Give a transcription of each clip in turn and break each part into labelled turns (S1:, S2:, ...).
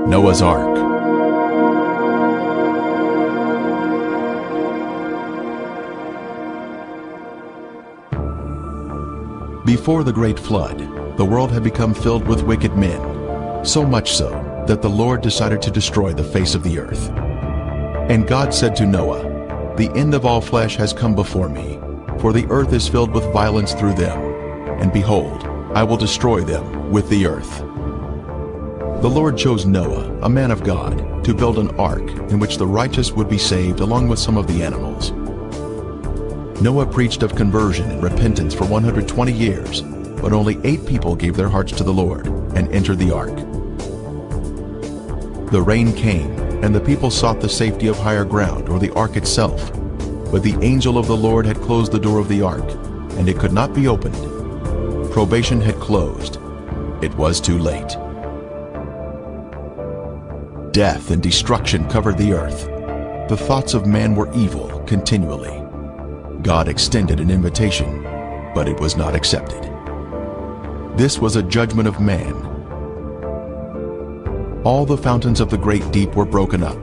S1: Noah's Ark. Before the great flood, the world had become filled with wicked men, so much so that the Lord decided to destroy the face of the earth. And God said to Noah, "The end of all flesh has come before me, for the earth is filled with violence through them. And behold, I will destroy them with the earth." The Lord chose Noah, a man of God, to build an ark in which the righteous would be saved along with some of the animals. Noah preached of conversion and repentance for 120 years, but only 8 people gave their hearts to the Lord and entered the ark. The rain came, and the people sought the safety of higher ground or the ark itself. But the angel of the Lord had closed the door of the ark, and it could not be opened. Probation had closed. It was too late. Death and destruction covered the earth. The thoughts of man were evil continually. God extended an invitation, but it was not accepted. This was a judgment of man. All the fountains of the great deep were broken up,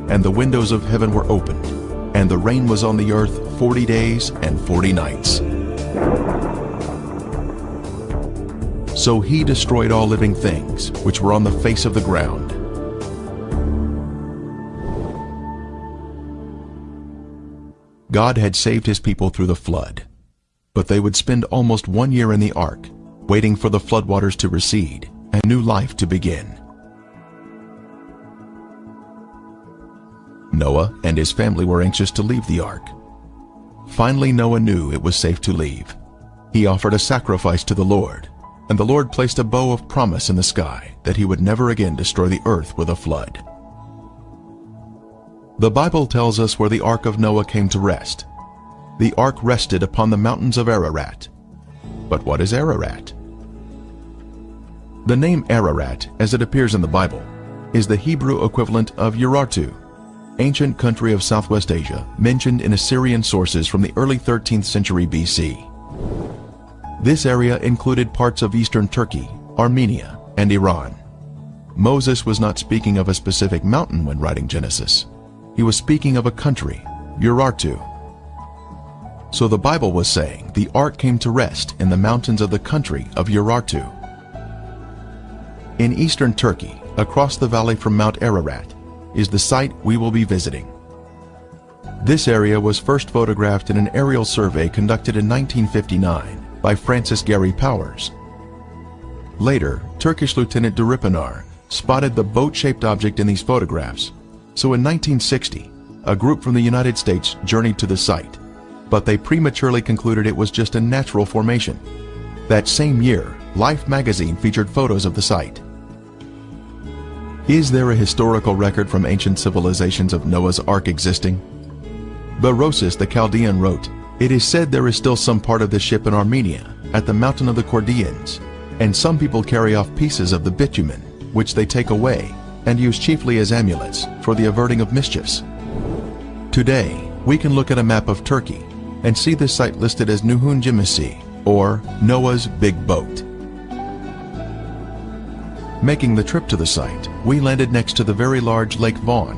S1: and the windows of heaven were opened, and the rain was on the earth 40 days and 40 nights. So he destroyed all living things which were on the face of the ground. God had saved his people through the flood, but they would spend almost 1 year in the ark, waiting for the floodwaters to recede and new life to begin. Noah and his family were anxious to leave the ark. Finally, Noah knew it was safe to leave. He offered a sacrifice to the Lord, and the Lord placed a bow of promise in the sky that he would never again destroy the earth with a flood. The Bible tells us where the ark of Noah came to rest. The ark rested upon the mountains of Ararat. But what is Ararat? The name Ararat, as it appears in the Bible, is the Hebrew equivalent of Urartu, ancient country of Southwest Asia mentioned in Assyrian sources from the early 13th century BC. This area included parts of eastern Turkey, Armenia, and Iran. Moses was not speaking of a specific mountain when writing Genesis. He was speaking of a country, Urartu. So the Bible was saying the ark came to rest in the mountains of the country of Urartu. In eastern Turkey, across the valley from Mount Ararat, is the site we will be visiting. This area was first photographed in an aerial survey conducted in 1959 by Francis Gary Powers. Later, Turkish Lieutenant Duripanar spotted the boat-shaped object in these photographs. So in 1960, a group from the United States journeyed to the site, but they prematurely concluded it was just a natural formation. That same year, Life magazine featured photos of the site. Is there a historical record from ancient civilizations of Noah's Ark existing? Berosus the Chaldean wrote, "It is said there is still some part of the ship in Armenia, at the mountain of the Chaldeans, and some people carry off pieces of the bitumen, which they take away, and use chiefly as amulets for the averting of mischiefs." Today, we can look at a map of Turkey and see this site listed as Nuhun Gemisi, or Noah's Big Boat. Making the trip to the site, we landed next to the very large Lake Von,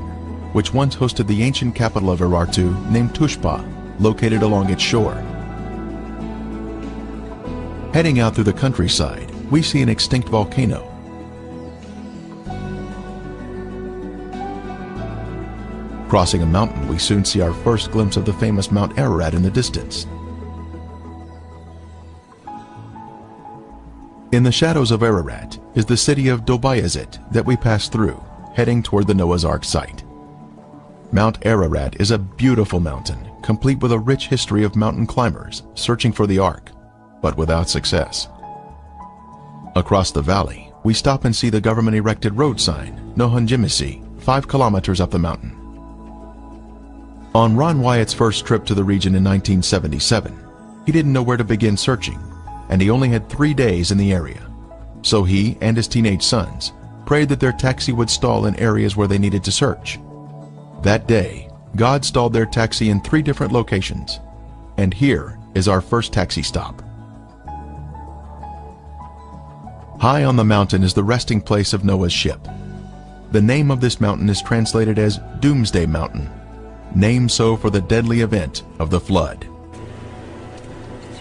S1: which once hosted the ancient capital of Urartu named Tushpa, located along its shore. Heading out through the countryside, we see an extinct volcano. Crossing a mountain, we soon see our first glimpse of the famous Mount Ararat in the distance. In the shadows of Ararat is the city of Dobayazit that we pass through, heading toward the Noah's Ark site. Mount Ararat is a beautiful mountain, complete with a rich history of mountain climbers searching for the Ark, but without success. Across the valley, we stop and see the government-erected road sign, Nuhun Gemisi, 5 kilometers up the mountain. On Ron Wyatt's first trip to the region in 1977, he didn't know where to begin searching, and he only had 3 days in the area. So he and his teenage sons prayed that their taxi would stall in areas where they needed to search. That day, God stalled their taxi in 3 different locations, and here is our first taxi stop. High on the mountain is the resting place of Noah's ship. The name of this mountain is translated as Doomsday Mountain, named so for the deadly event of the flood.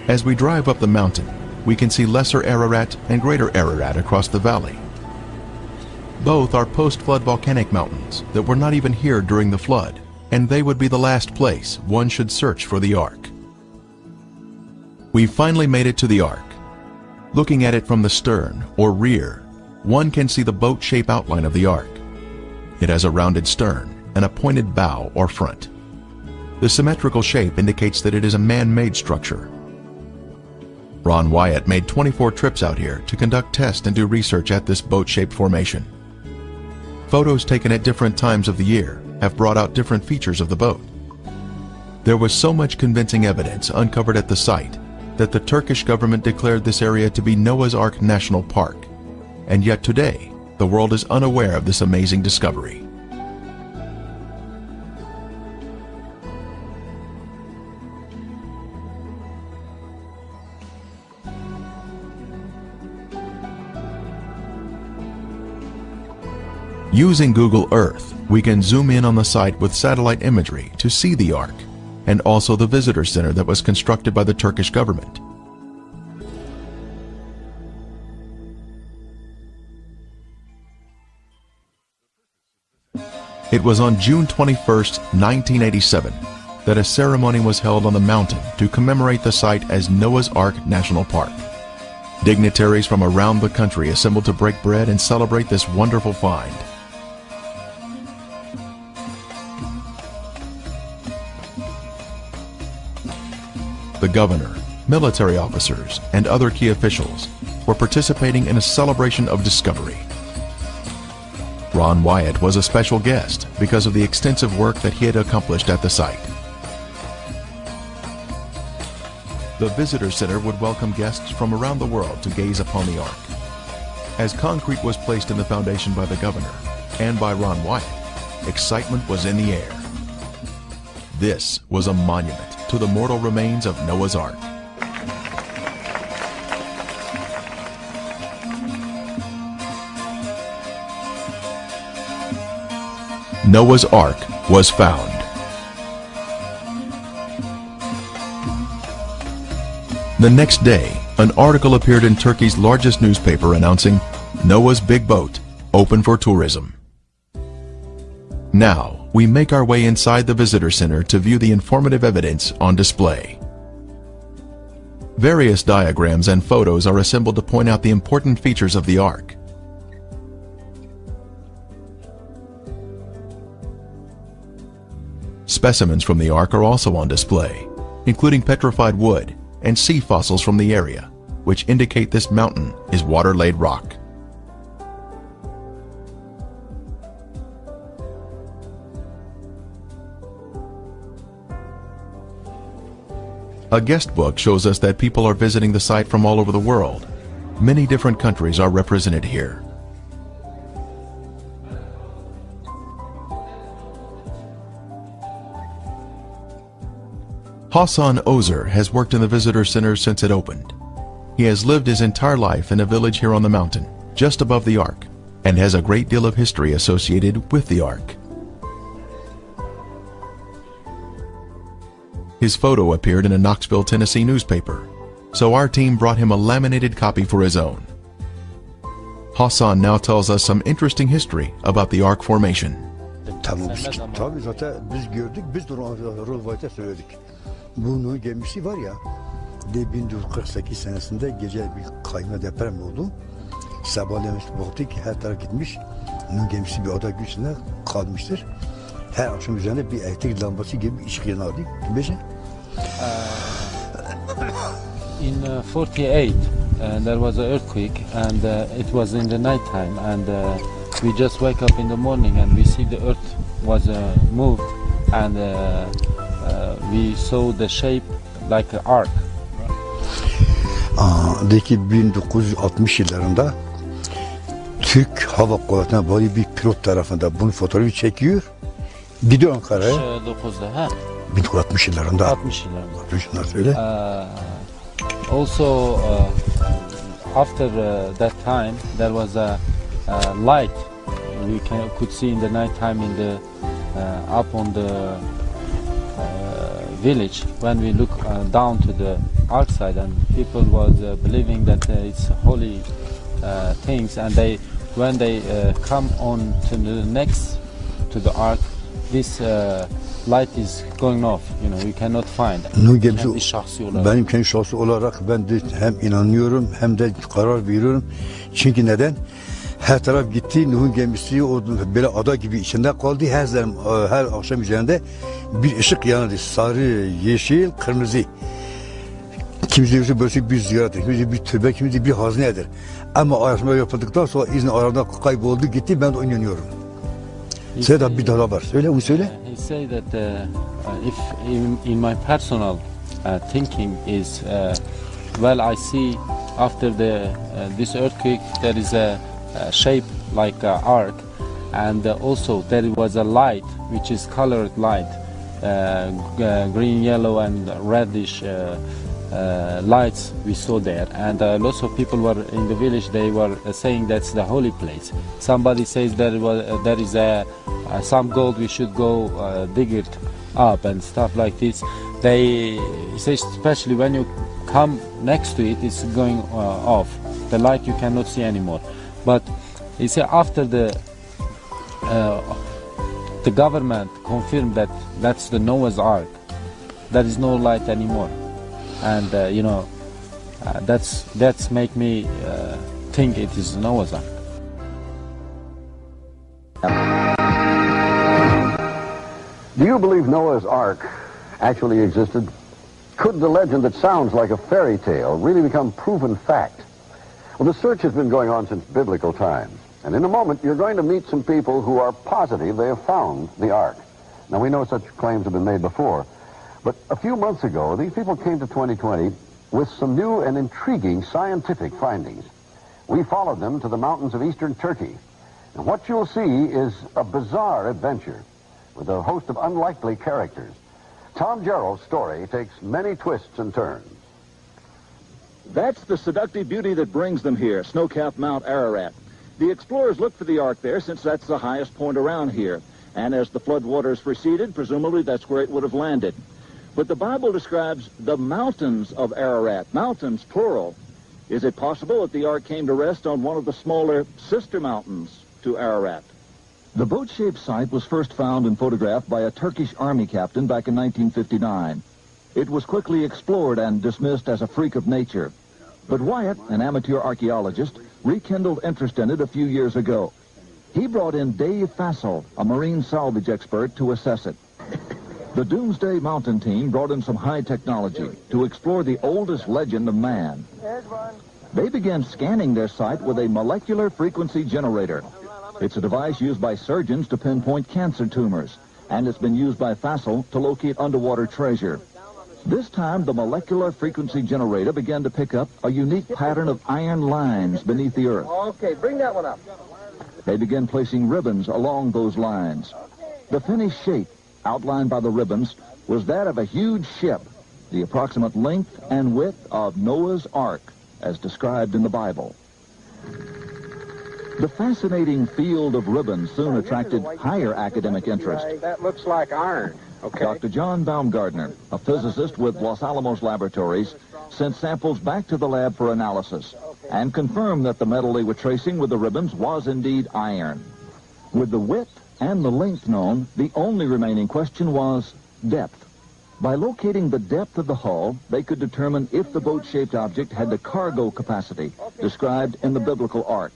S1: As we drive up the mountain, we can see Lesser Ararat and Greater Ararat across the valley. Both are post-flood volcanic mountains that were not even here during the flood, and they would be the last place one should search for the Ark. We finally made it to the Ark. Looking at it from the stern, or rear, one can see the boat-shaped outline of the Ark. It has a rounded stern and a pointed bow or front. The symmetrical shape indicates that it is a man-made structure. Ron Wyatt made 24 trips out here to conduct tests and do research at this boat-shaped formation. Photos taken at different times of the year have brought out different features of the boat. There was so much convincing evidence uncovered at the site that the Turkish government declared this area to be Noah's Ark National Park, and yet today the world is unaware of this amazing discovery. Using Google Earth, we can zoom in on the site with satellite imagery to see the Ark, and also the visitor center that was constructed by the Turkish government. It was on June 21, 1987, that a ceremony was held on the mountain to commemorate the site as Noah's Ark National Park. Dignitaries from around the country assembled to break bread and celebrate this wonderful find. The governor, military officers, and other key officials were participating in a celebration of discovery. Ron Wyatt was a special guest because of the extensive work that he had accomplished at the site. The visitor center would welcome guests from around the world to gaze upon the Ark. As concrete was placed in the foundation by the governor and by Ron Wyatt, excitement was in the air. This was a monument to the mortal remains of Noah's Ark. Noah's Ark was found. The next day, an article appeared in Turkey's largest newspaper announcing Noah's Big Boat, open for tourism. Now, we make our way inside the visitor center to view the informative evidence on display. Various diagrams and photos are assembled to point out the important features of the Ark. Specimens from the Ark are also on display, including petrified wood and sea fossils from the area, which indicate this mountain is water-laid rock. A guest book shows us that people are visiting the site from all over the world. Many different countries are represented here. Hassan Ozer has worked in the visitor center since it opened. He has lived his entire life in a village here on the mountain, just above the Ark, and has a great deal of history associated with the Ark. His photo appeared in a Knoxville, Tennessee newspaper, so our team brought him a laminated copy for his own. Hassan now tells us some interesting history about the Ark formation.
S2: Tabii zaten biz gördük, biz de Rolvayt'a söyledik. Bunun gemisi var ya, 1948 senesinde gece bir kayma deprem oldu. Sabahleyin baktık her taraf gitmiş. Bunun gemisi bir ada güçlüğüne kalmıştır. Her akşam üzerinde bir elektrik lambası gibi bir ışık yanardı.
S3: In 48, there was an earthquake, and it was in the night time, and we just wake up in the morning and we see the earth was moved, and we saw the shape like an ark.
S2: De ki 1960 yıllarında Türk Hava Kuvvetleri'ne bağlı bir pilot tarafından bunun fotoğrafı çekiyor. Gidiyor Ankara'ya.
S3: 9'da, ha?
S2: 1960 yıllarında.
S3: 60 yıllarında.
S2: 60 yıllarında söyle.
S3: Also, after that time, there was a light we could see in the night time in the up on the village when we look down to the ark side, and people was believing that it's holy things, and when they come on to the next to the ark, this light is going off. You know, you cannot find.
S2: Kendi şahsi olarak. Benim kendi şahsi olarak ben de hem inanıyorum hem de karar veriyorum. Çünkü neden? Her taraf gitti. Nuh'un gemisi o böyle ada gibi içinde kaldı. Her akşam üzerinde bir ışık yanırdı. Sarı, yeşil, kırmızı. Kimisi böyle bir ziyarettir, kimisi bir türbe, kimisi bir hazinedir. Ama araştırma yapıldıktan sonra izin arada kayboldu gitti. Ben de inanıyorum. Söyle bir daha var. Söyle onu söyle.
S3: He say that if in my personal thinking is well, I see after this earthquake there is a shape like an arc, and also there was a light which is colored light, green, yellow, and reddish lights we saw there, and lots of people were in the village. They were saying that's the holy place. Somebody says there is some gold, we should go dig it up and stuff like this. They say especially when you come next to it, it's going off. The light you cannot see anymore. But you see, after the government confirmed that that's the Noah's Ark, there is no light anymore, and you know, that's make me think it is Noah's Ark.
S4: Do you believe Noah's Ark actually existed? Could the legend that sounds like a fairy tale really become proven fact? Well, the search has been going on since biblical times. And in a moment, you're going to meet some people who are positive they have found the Ark. Now, we know such claims have been made before. But a few months ago, these people came to 2020 with some new and intriguing scientific findings. We followed them to the mountains of eastern Turkey. And what you'll see is a bizarre adventure with a host of unlikely characters. Tom Gerald's story takes many twists and turns.
S5: That's the seductive beauty that brings them here, snow-capped Mount Ararat. The explorers looked for the Ark there since that's the highest point around here. And as the floodwaters receded, presumably that's where it would have landed. But the Bible describes the mountains of Ararat, mountains plural. Is it possible that the Ark came to rest on one of the smaller sister mountains to Ararat? The boat-shaped site was first found and photographed by a Turkish army captain back in 1959. It was quickly explored and dismissed as a freak of nature. But Wyatt, an amateur archaeologist, rekindled interest in it a few years ago. He brought in Dave Fassel, a marine salvage expert, to assess it. The Doomsday Mountain team brought in some high technology to explore the oldest legend of man. They began scanning their site with a molecular frequency generator. It's a device used by surgeons to pinpoint cancer tumors, and it's been used by Fassel to locate underwater treasure. This time, the molecular frequency generator began to pick up a unique pattern of iron lines beneath the earth.
S6: Okay, bring that one up.
S5: They began placing ribbons along those lines. The finished shape, outlined by the ribbons, was that of a huge ship, the approximate length and width of Noah's Ark, as described in the Bible. The fascinating field of ribbons soon attracted higher academic interest.
S6: That looks like iron. Okay.
S5: Dr. John Baumgartner, a physicist with Los Alamos Laboratories, sent samples back to the lab for analysis and confirmed that the metal they were tracing with the ribbons was indeed iron. With the width and the length known, the only remaining question was depth. By locating the depth of the hull, they could determine if the boat-shaped object had the cargo capacity described in the biblical ark.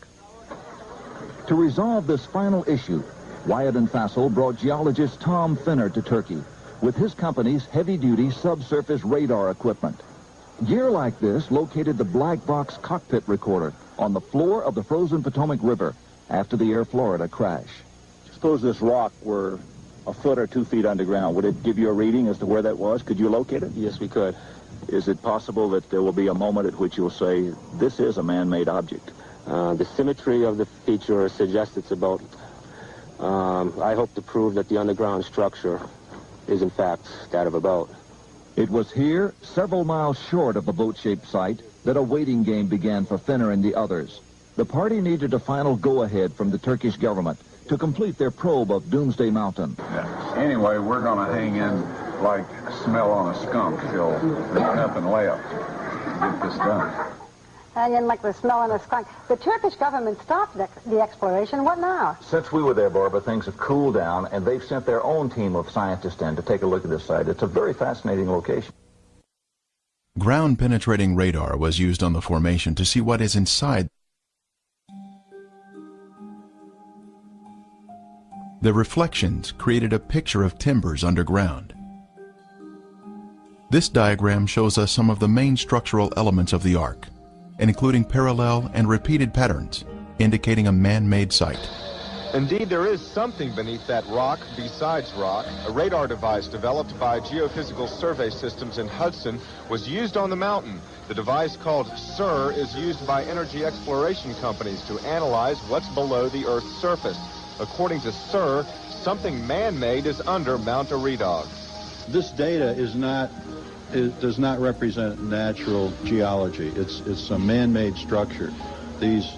S5: To resolve this final issue, Wyatt and Fassel brought geologist Tom Finner to Turkey with his company's heavy-duty subsurface radar equipment. Gear like this located the black box cockpit recorder on the floor of the frozen Potomac River after the Air Florida crash.
S7: Suppose this rock were a foot or 2 feet underground. Would it give you a reading as to where that was? Could you locate it?
S3: Yes, we could.
S7: Is it possible that there will be a moment at which you'll say, this is a man-made object?
S8: The symmetry of the feature suggests it's a boat. I hope to prove that the underground structure is in fact that of a boat.
S5: It was here, several miles short of the boat-shaped site, that a waiting game began for Finner and the others. The party needed a final go-ahead from the Turkish government to complete their probe of Doomsday Mountain.
S9: Anyway, we're going to hang in like smell on a skunk till there's nothing left to get this done.
S10: Hang in like the smell on a skunk. The Turkish government stopped the exploration. What now?
S5: Since we were there, Barbara, things have cooled down, and they've sent their own team of scientists in to take a look at this site. It's a very fascinating location.
S1: Ground-penetrating radar was used on the formation to see what is inside. The reflections created a picture of timbers underground. This diagram shows us some of the main structural elements of the Ark, including parallel and repeated patterns, indicating a man-made site.
S11: Indeed, there is something beneath that rock besides rock. A radar device developed by Geophysical Survey Systems in Hudson was used on the mountain. The device, called SIR, is used by energy exploration companies to analyze what's below the Earth's surface. According to SIR, something man-made is under Mount Eridog.
S12: This data does not represent natural geology. It's a man-made structure. These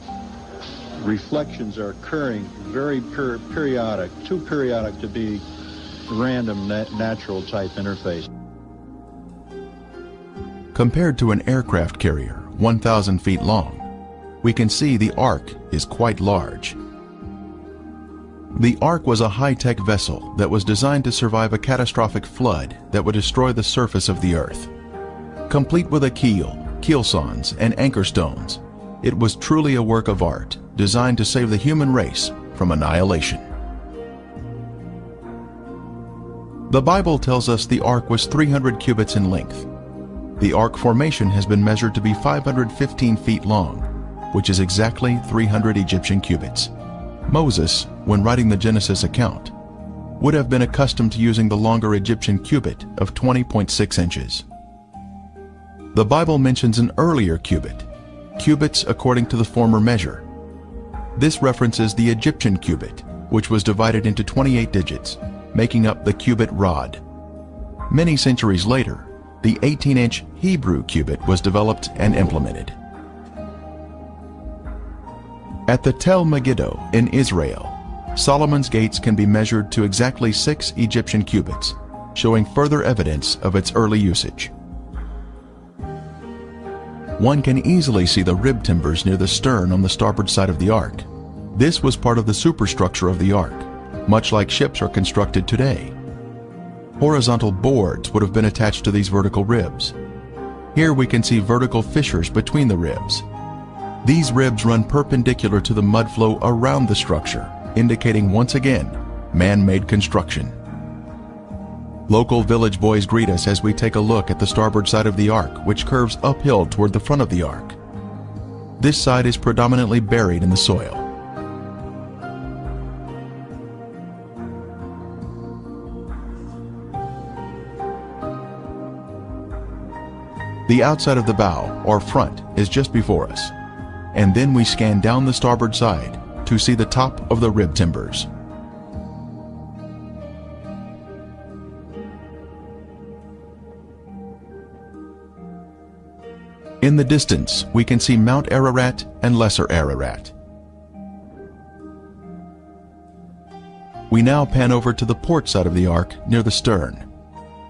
S12: reflections are occurring very periodic, too periodic to be random natural type interface.
S1: Compared to an aircraft carrier 1,000 feet long, we can see the Ark is quite large. The Ark was a high-tech vessel that was designed to survive a catastrophic flood that would destroy the surface of the Earth. Complete with a keel, keelsawns, and anchor stones, it was truly a work of art designed to save the human race from annihilation. The Bible tells us the Ark was 300 cubits in length. The Ark formation has been measured to be 515 feet long, which is exactly 300 Egyptian cubits. Moses, when writing the Genesis account, would have been accustomed to using the longer Egyptian cubit of 20.6 inches. The Bible mentions an earlier cubit, cubits according to the former measure. This references the Egyptian cubit, which was divided into 28 digits, making up the cubit rod. Many centuries later, the 18-inch Hebrew cubit was developed and implemented. At the Tel Megiddo in Israel, Solomon's gates can be measured to exactly 6 Egyptian cubits, showing further evidence of its early usage. One can easily see the rib timbers near the stern on the starboard side of the Ark. This was part of the superstructure of the Ark, much like ships are constructed today. Horizontal boards would have been attached to these vertical ribs. Here we can see vertical fissures between the ribs. These ribs run perpendicular to the mud flow around the structure, indicating once again man-made construction. Local village boys greet us as we take a look at the starboard side of the Ark, which curves uphill toward the front of the Ark. This side is predominantly buried in the soil. The outside of the bow, or front, is just before us, and then we scan down the starboard side to see the top of the rib timbers. In the distance, we can see Mount Ararat and Lesser Ararat. We now pan over to the port side of the Ark near the stern.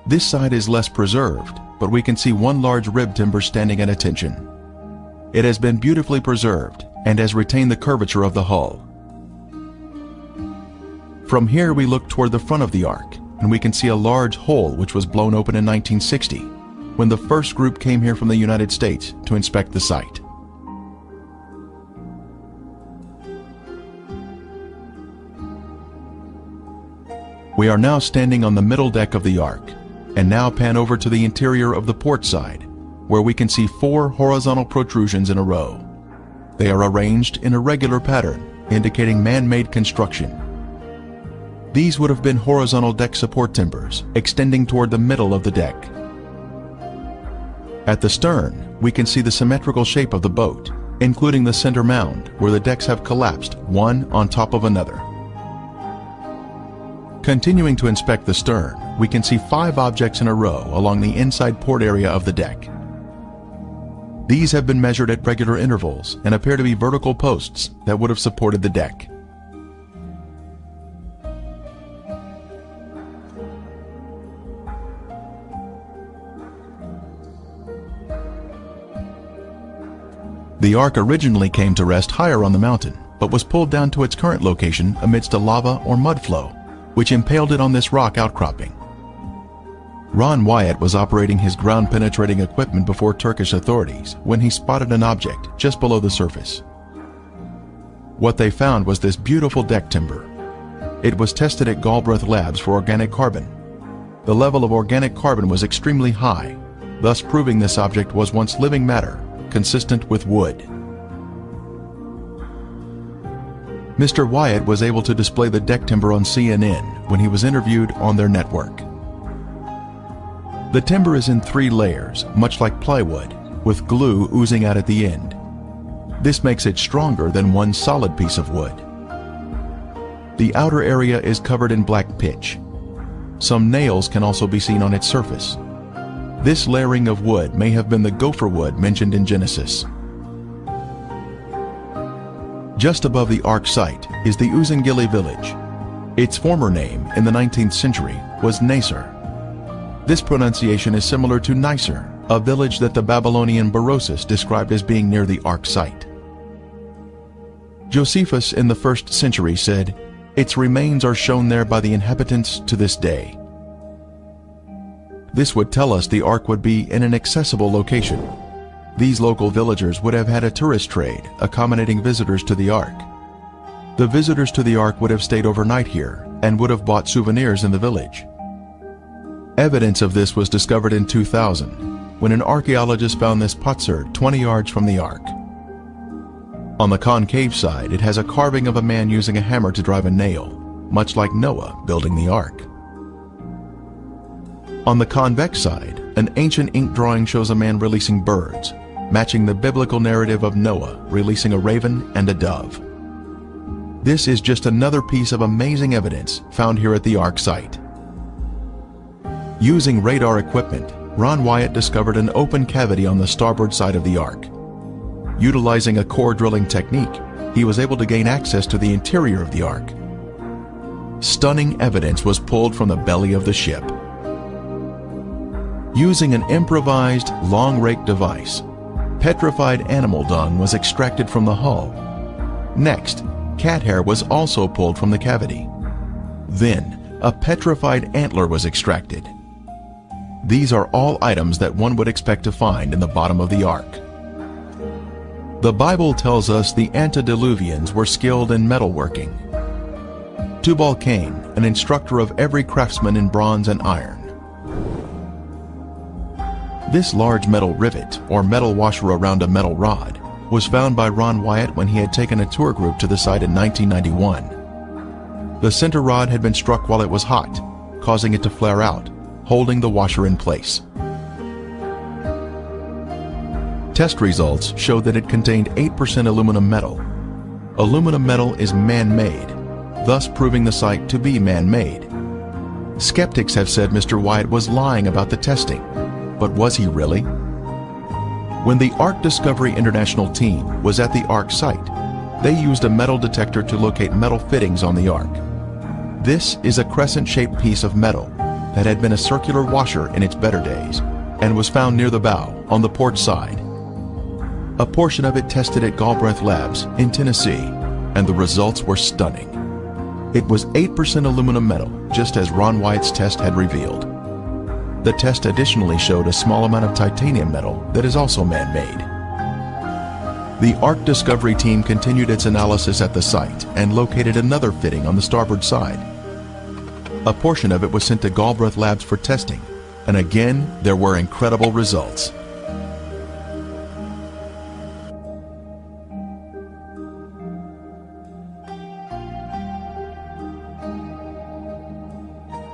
S1: This side is less preserved, but we can see one large rib timber standing at attention. It has been beautifully preserved and has retained the curvature of the hull. From here we look toward the front of the Ark, and we can see a large hole which was blown open in 1960, when the first group came here from the United States to inspect the site. We are now standing on the middle deck of the Ark, and now pan over to the interior of the port side, where we can see 4 horizontal protrusions in a row. They are arranged in a regular pattern, indicating man-made construction. These would have been horizontal deck support timbers, extending toward the middle of the deck. At the stern, we can see the symmetrical shape of the boat, including the center mound, where the decks have collapsed, one on top of another. Continuing to inspect the stern, we can see 5 objects in a row along the inside port area of the deck. These have been measured at regular intervals and appear to be vertical posts that would have supported the deck. The Ark originally came to rest higher on the mountain, but was pulled down to its current location amidst a lava or mud flow, which impaled it on this rock outcropping. Ron Wyatt was operating his ground-penetrating equipment before Turkish authorities when he spotted an object just below the surface. What they found was this beautiful deck timber. It was tested at Galbraith Labs for organic carbon. The level of organic carbon was extremely high, thus proving this object was once living matter, consistent with wood. Mr. Wyatt was able to display the deck timber on CNN when he was interviewed on their network. The timber is in 3 layers, much like plywood, with glue oozing out at the end. This makes it stronger than one solid piece of wood. The outer area is covered in black pitch. Some nails can also be seen on its surface. This layering of wood may have been the gopher wood mentioned in Genesis. Just above the Ark site is the Uzungili village. Its former name in the 19th century was Nasr. This pronunciation is similar to Nicer, a village that the Babylonian Berosus described as being near the Ark site. Josephus in the 1st century said, "Its remains are shown there by the inhabitants to this day." This would tell us the Ark would be in an accessible location. These local villagers would have had a tourist trade, accommodating visitors to the Ark. The visitors to the Ark would have stayed overnight here and would have bought souvenirs in the village. Evidence of this was discovered in 2000, when an archaeologist found this potsherd 20 yards from the Ark. On the concave side, it has a carving of a man using a hammer to drive a nail, much like Noah building the Ark. On the convex side, an ancient ink drawing shows a man releasing birds, matching the biblical narrative of Noah releasing a raven and a dove. This is just another piece of amazing evidence found here at the Ark site. Using radar equipment, Ron Wyatt discovered an open cavity on the starboard side of the Ark. Utilizing a core drilling technique, he was able to gain access to the interior of the Ark. Stunning evidence was pulled from the belly of the ship. Using an improvised long rake device, petrified animal dung was extracted from the hull. Next, cat hair was also pulled from the cavity. Then, a petrified antler was extracted. These are all items that one would expect to find in the bottom of the Ark. The Bible tells us the antediluvians were skilled in metalworking. Tubal-Cain, an instructor of every craftsman in bronze and iron. This large metal rivet, or metal washer around a metal rod, was found by Ron Wyatt when he had taken a tour group to the site in 1991. The center rod had been struck while it was hot, causing it to flare out, holding the washer in place. Test results showed that it contained 8% aluminum metal. Aluminum metal is man-made, thus proving the site to be man-made. Skeptics have said Mr. Wyatt was lying about the testing, but was he really? When the Ark Discovery International team was at the Ark site, they used a metal detector to locate metal fittings on the Ark. This is a crescent-shaped piece of metal that had been a circular washer in its better days and was found near the bow on the port side. A portion of it tested at Galbraith Labs in Tennessee, and the results were stunning. It was 8% aluminum metal, just as Ron Wyatt's test had revealed. The test additionally showed a small amount of titanium metal that is also man-made. The Ark Discovery team continued its analysis at the site and located another fitting on the starboard side. A portion of it was sent to Galbraith Labs for testing, and again, there were incredible results.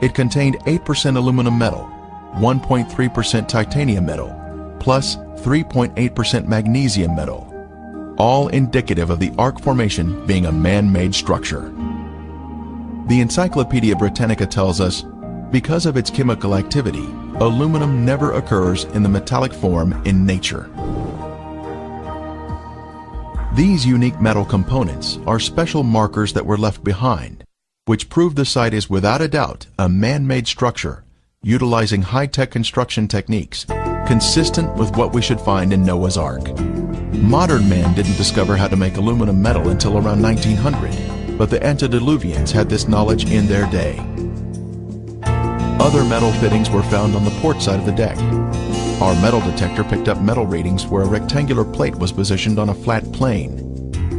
S1: It contained 8% aluminum metal, 1.3% titanium metal, plus 3.8% magnesium metal, all indicative of the Ark formation being a man-made structure. The Encyclopedia Britannica tells us, because of its chemical activity, aluminum never occurs in the metallic form in nature. These unique metal components are special markers that were left behind, which prove the site is without a doubt a man-made structure, utilizing high-tech construction techniques consistent with what we should find in Noah's Ark. Modern man didn't discover how to make aluminum metal until around 1900, but the antediluvians had this knowledge in their day. Other metal fittings were found on the port side of the deck. Our metal detector picked up metal readings where a rectangular plate was positioned on a flat plane.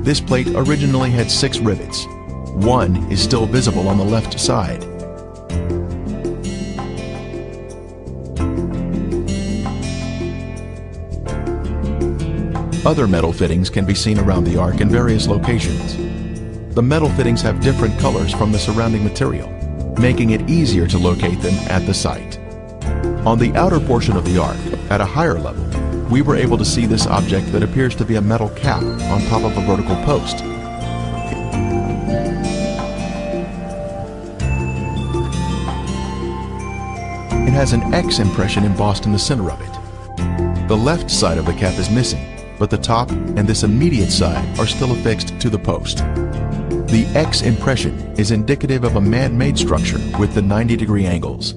S1: This plate originally had 6 rivets. One is still visible on the left side. Other metal fittings can be seen around the Ark in various locations. The metal fittings have different colors from the surrounding material, making it easier to locate them at the site. On the outer portion of the Ark, at a higher level, we were able to see this object that appears to be a metal cap on top of a vertical post. It has an X impression embossed in the center of it. The left side of the cap is missing, but the top and this immediate side are still affixed to the post. The X impression is indicative of a man-made structure with the 90-degree angles.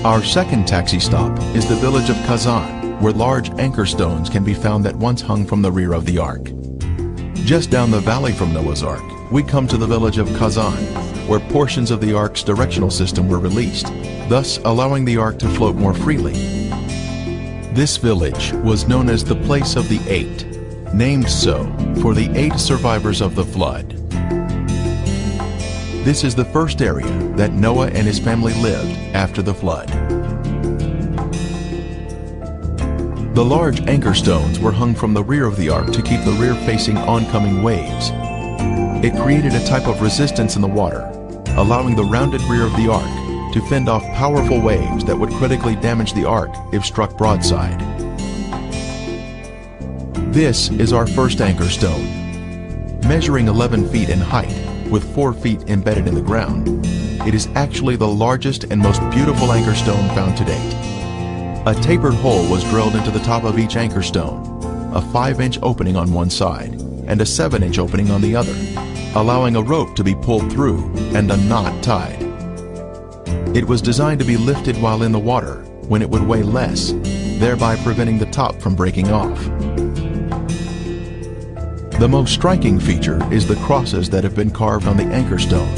S1: Our second taxi stop is the village of Kazan, where large anchor stones can be found that once hung from the rear of the Ark. Just down the valley from Noah's Ark, we come to the village of Kazan, where portions of the Ark's directional system were released, thus allowing the Ark to float more freely. This village was known as the Place of the Eight, named so for the 8 survivors of the flood. This is the first area that Noah and his family lived after the flood. The large anchor stones were hung from the rear of the Ark to keep the rear facing oncoming waves. It created a type of resistance in the water, allowing the rounded rear of the Ark to fend off powerful waves that would critically damage the Ark if struck broadside. This is our first anchor stone. Measuring 11 feet in height, with 4 feet embedded in the ground, it is actually the largest and most beautiful anchor stone found to date. A tapered hole was drilled into the top of each anchor stone, a 5-inch opening on one side and a 7-inch opening on the other, allowing a rope to be pulled through and a knot tied. It was designed to be lifted while in the water when it would weigh less, thereby preventing the top from breaking off. The most striking feature is the crosses that have been carved on the anchor stone.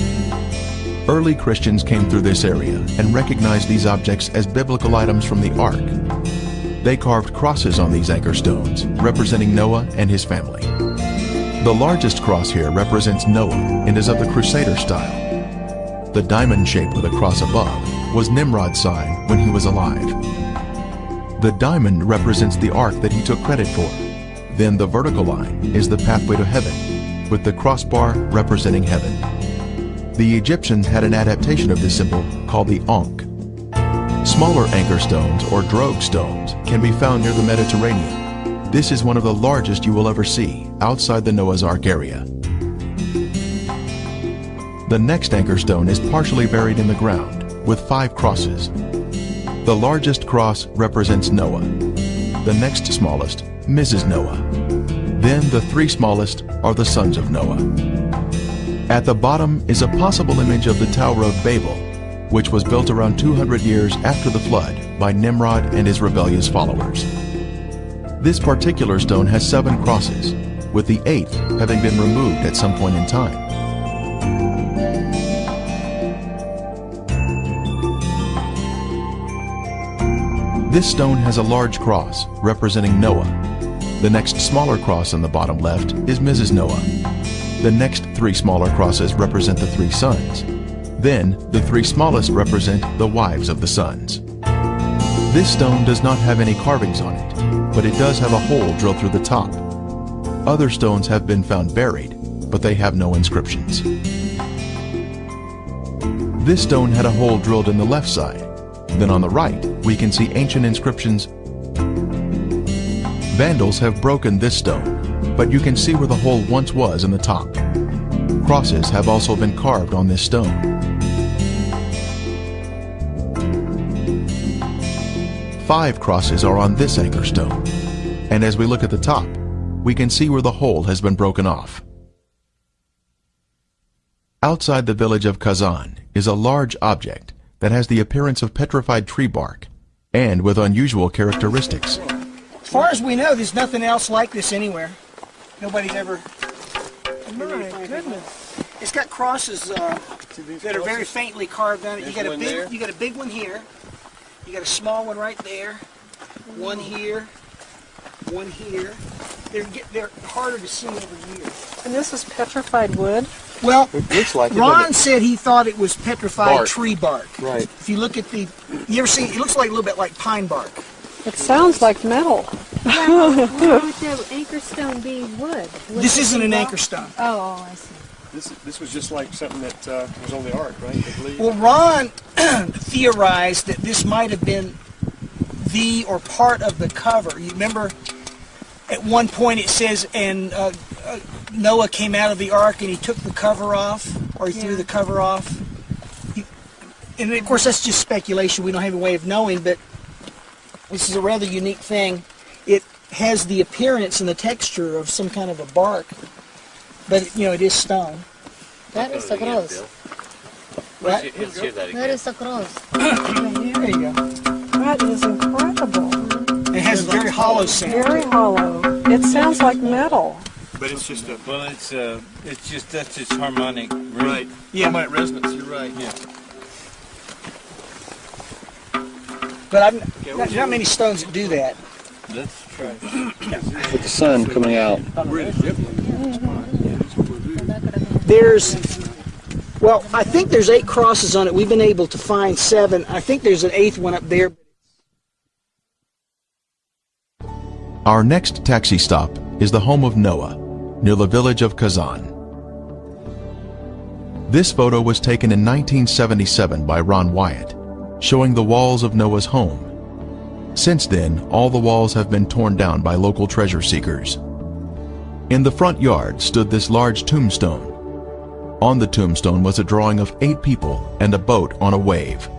S1: Early Christians came through this area and recognized these objects as biblical items from the Ark. They carved crosses on these anchor stones, representing Noah and his family. The largest cross here represents Noah and is of the Crusader style. The diamond shape with a cross above was Nimrod's sign when he was alive. The diamond represents the Ark that he took credit for. Then the vertical line is the pathway to heaven, with the crossbar representing heaven. The Egyptians had an adaptation of this symbol called the Ankh. Smaller anchor stones or drogue stones can be found near the Mediterranean. This is one of the largest you will ever see outside the Noah's Ark area. The next anchor stone is partially buried in the ground with 5 crosses. The largest cross represents Noah. The next smallest, Mrs. Noah. Then the 3 smallest are the sons of Noah. At the bottom is a possible image of the Tower of Babel, which was built around 200 years after the flood by Nimrod and his rebellious followers. This particular stone has 7 crosses, with the 8th having been removed at some point in time. This stone has a large cross representing Noah. The next smaller cross on the bottom left is Mrs. Noah. The next 3 smaller crosses represent the 3 sons. Then the 3 smallest represent the wives of the sons. This stone does not have any carvings on it, but it does have a hole drilled through the top. Other stones have been found buried, but they have no inscriptions. This stone had a hole drilled in the left side. Then on the right, we can see ancient inscriptions. Vandals have broken this stone, but you can see where the hole once was in the top. Crosses have also been carved on this stone. Five crosses are on this anchor stone, and as we look at the top, we can see where the hole has been broken off. Outside the village of Kazan is a large object that has the appearance of petrified tree bark. and with unusual characteristics.
S13: As far as we know, there's nothing else like this anywhere. Nobody's ever... My goodness. It's got crosses that are very faintly carved on it. You got a big one here. You got a small one right there. One here. One here. They're harder to see over here.
S14: And this is petrified wood?
S13: Well,
S15: it looks like
S13: Ron said he thought it was petrified
S15: bark.
S13: Tree bark.
S15: Right.
S13: If you look at the... You ever see... It looks like a little bit like pine bark.
S14: It sounds like metal.
S16: Yeah, with the anchor stone being wood.
S13: This isn't an anchor stone.
S16: Oh, I see.
S15: This was just like something that was on the ark, right?
S13: Well, Ron theorized that this might have been the or part of the cover. You remember at one point it says, and Noah came out of the ark and he took the cover off, or he threw the cover off. And of course that's just speculation. We don't have a way of knowing, but this is a rather unique thing. It has the appearance and the texture of some kind of a bark, but it is stone.
S16: That is the cross.
S13: What?
S16: That is the cross.
S13: There you go.
S14: That is incredible.
S13: It has a very hollow sound.
S14: Very hollow. It sounds like metal.
S15: But it's just a...
S17: Well, it's just that's its harmonic ring.
S15: Right.
S13: Yeah.
S15: Harmonic resonance, you're right.
S17: Yeah.
S13: But not many stones that do that.
S17: That's true.
S15: With the sun coming out.
S13: Well, I think there's 8 crosses on it. We've been able to find 7. I think there's an 8th one up there.
S1: Our next taxi stop is the home of Noah, near the village of Kazan. This photo was taken in 1977 by Ron Wyatt, showing the walls of Noah's home. Since then, all the walls have been torn down by local treasure seekers. In the front yard stood this large tombstone. On the tombstone was a drawing of 8 people and a boat on a wave.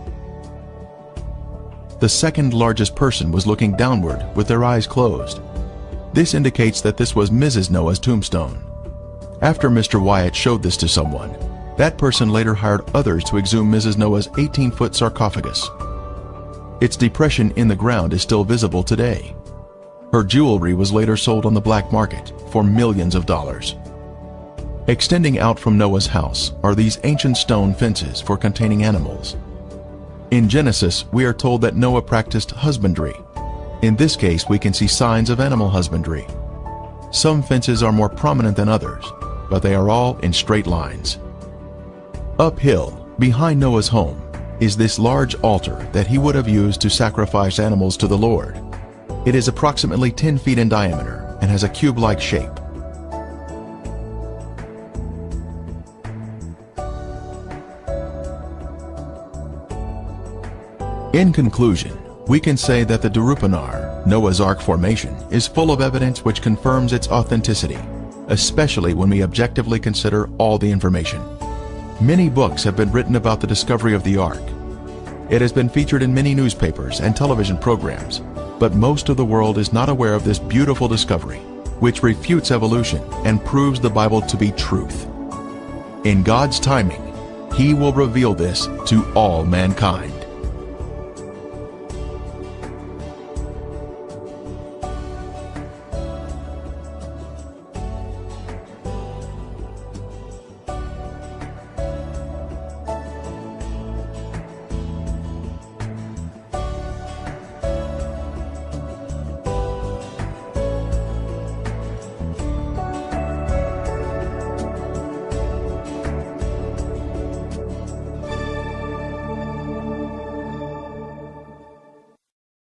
S1: The second largest person was looking downward with their eyes closed. This indicates that this was Mrs. Noah's tombstone. After Mr. Wyatt showed this to someone, that person later hired others to exhume Mrs. Noah's 18-foot sarcophagus. Its depression in the ground is still visible today. Her jewelry was later sold on the black market for millions of dollars. Extending out from Noah's house are these ancient stone fences for containing animals. In Genesis, we are told that Noah practiced husbandry. In this case, we can see signs of animal husbandry. Some fences are more prominent than others, but they are all in straight lines. Uphill, behind Noah's home, is this large altar that he would have used to sacrifice animals to the Lord. It is approximately 10 feet in diameter and has a cube-like shape. In conclusion, we can say that the Darupanar, Noah's Ark formation, is full of evidence which confirms its authenticity, especially when we objectively consider all the information. Many books have been written about the discovery of the Ark. It has been featured in many newspapers and television programs, but most of the world is not aware of this beautiful discovery, which refutes evolution and proves the Bible to be truth. In God's timing, He will reveal this to all mankind.